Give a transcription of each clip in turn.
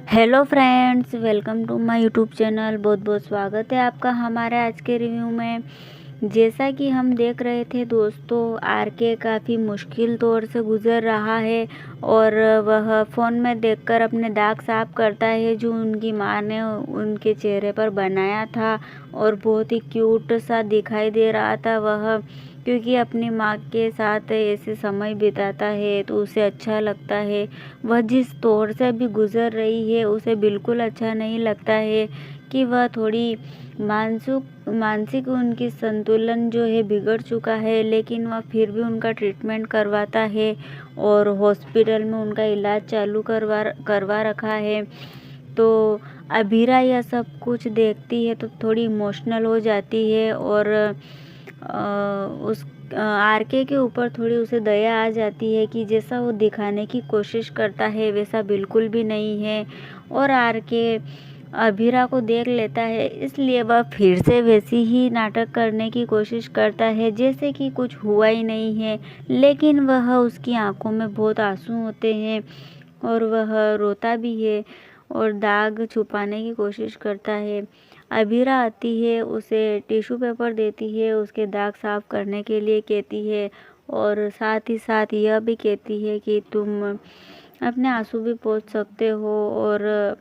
Hello friends, welcome to my YouTube channel. बहुत बहुत स्वागत है आपका हमारे आज के रिव्यू में। जैसा कि हम देख रहे थे दोस्तों, आरके काफ़ी मुश्किल दौर से गुज़र रहा है और वह फ़ोन में देखकर अपने दाग साफ करता है जो उनकी माँ ने उनके चेहरे पर बनाया था और बहुत ही क्यूट सा दिखाई दे रहा था वह, क्योंकि अपनी माँ के साथ ऐसे समय बिताता है तो उसे अच्छा लगता है। वह जिस दौर से अभी गुज़र रही है उसे बिल्कुल अच्छा नहीं लगता है कि वह थोड़ी मानसिक उनकी संतुलन जो है बिगड़ चुका है, लेकिन वह फिर भी उनका ट्रीटमेंट करवाता है और हॉस्पिटल में उनका इलाज चालू करवा रखा है। तो अभीरा यह सब कुछ देखती है तो थोड़ी इमोशनल हो जाती है और उस आरके के ऊपर थोड़ी उसे दया आ जाती है कि जैसा वो दिखाने की कोशिश करता है वैसा बिल्कुल भी नहीं है। और आरके अभीरा को देख लेता है, इसलिए वह फिर से वैसी ही नाटक करने की कोशिश करता है जैसे कि कुछ हुआ ही नहीं है, लेकिन वह उसकी आंखों में बहुत आंसू होते हैं और वह रोता भी है और दाग छुपाने की कोशिश करता है। अभीरा आती है, उसे टिश्यू पेपर देती है, उसके दाग साफ करने के लिए कहती है और साथ ही साथ यह भी कहती है कि तुम अपने आंसू भी पोंछ सकते हो और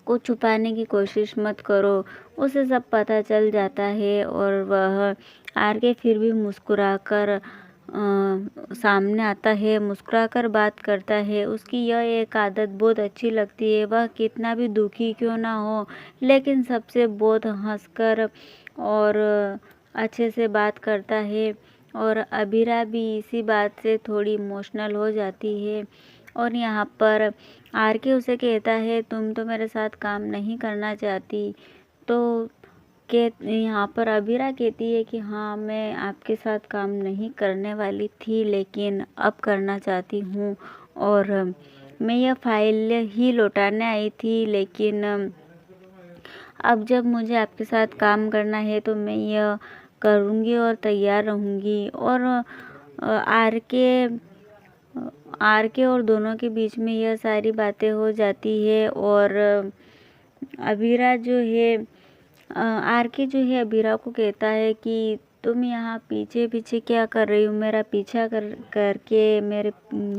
को छुपाने की कोशिश मत करो। उसे सब पता चल जाता है और वह आरके फिर भी मुस्कुराकर सामने आता है, मुस्कुराकर बात करता है। उसकी यह एक आदत बहुत अच्छी लगती है, वह कितना भी दुखी क्यों ना हो लेकिन सबसे बहुत हंसकर और अच्छे से बात करता है। और अभीरा भी इसी बात से थोड़ी इमोशनल हो जाती है और यहाँ पर आरके उसे कहता है तुम तो मेरे साथ काम नहीं करना चाहती। तो यहाँ पर अभीरा कहती है कि हाँ, मैं आपके साथ काम नहीं करने वाली थी लेकिन अब करना चाहती हूँ और मैं यह फाइल ही लौटाने आई थी, लेकिन अब जब मुझे आपके साथ काम करना है तो मैं यह करूँगी और तैयार रहूँगी। और आरके और दोनों के बीच में यह सारी बातें हो जाती है और अभीरा जो है आरके जो है अभीरा को कहता है कि तुम यहाँ पीछे पीछे क्या कर रही हो, मेरा पीछा करके मेरे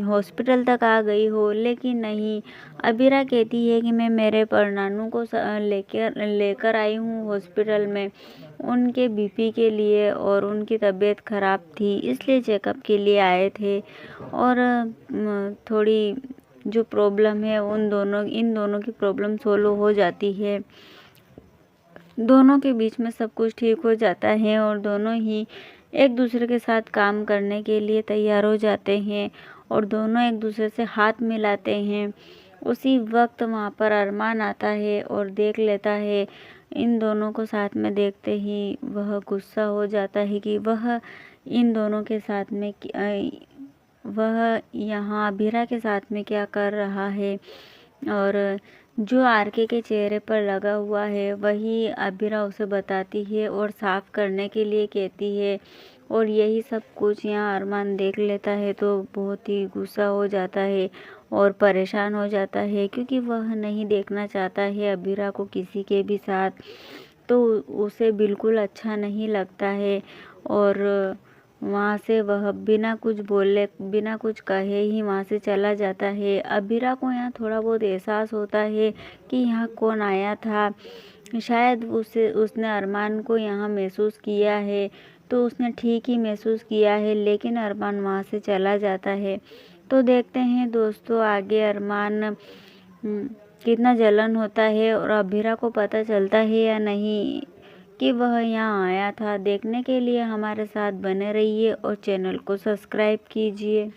हॉस्पिटल तक आ गई हो। लेकिन नहीं, अभीरा कहती है कि मैं मेरे परनानू को लेकर आई हूँ हॉस्पिटल में, उनके बीपी के लिए और उनकी तबीयत ख़राब थी इसलिए चेकअप के लिए आए थे। और थोड़ी जो प्रॉब्लम है इन दोनों की प्रॉब्लम सोल्व हो जाती है, दोनों के बीच में सब कुछ ठीक हो जाता है और दोनों ही एक दूसरे के साथ काम करने के लिए तैयार हो जाते हैं और दोनों एक दूसरे से हाथ मिलाते हैं। उसी वक्त वहाँ पर अरमान आता है और देख लेता है इन दोनों को साथ में। देखते ही वह गुस्सा हो जाता है कि वह इन दोनों के साथ में वह यहाँ अभीरा के साथ में क्या कर रहा है। और जो आरके के चेहरे पर लगा हुआ है वही अभीरा उसे बताती है और साफ करने के लिए कहती है। और यही सब कुछ यहाँ अरमान देख लेता है तो बहुत ही गुस्सा हो जाता है और परेशान हो जाता है, क्योंकि वह नहीं देखना चाहता है अभीरा को किसी के भी साथ, तो उसे बिल्कुल अच्छा नहीं लगता है। और वहाँ से वह बिना कुछ बोले बिना कुछ कहे ही वहाँ से चला जाता है। अभीरा को यहाँ थोड़ा बहुत एहसास होता है कि यहाँ कौन आया था, शायद उसने अरमान को यहाँ महसूस किया है तो उसने ठीक ही महसूस किया है, लेकिन अरमान वहाँ से चला जाता है। तो देखते हैं दोस्तों आगे अरमान कितना जलन होता है और अभीरा को पता चलता है या नहीं कि वह यहाँ आया था। देखने के लिए हमारे साथ बने रहिए और चैनल को सब्सक्राइब कीजिए।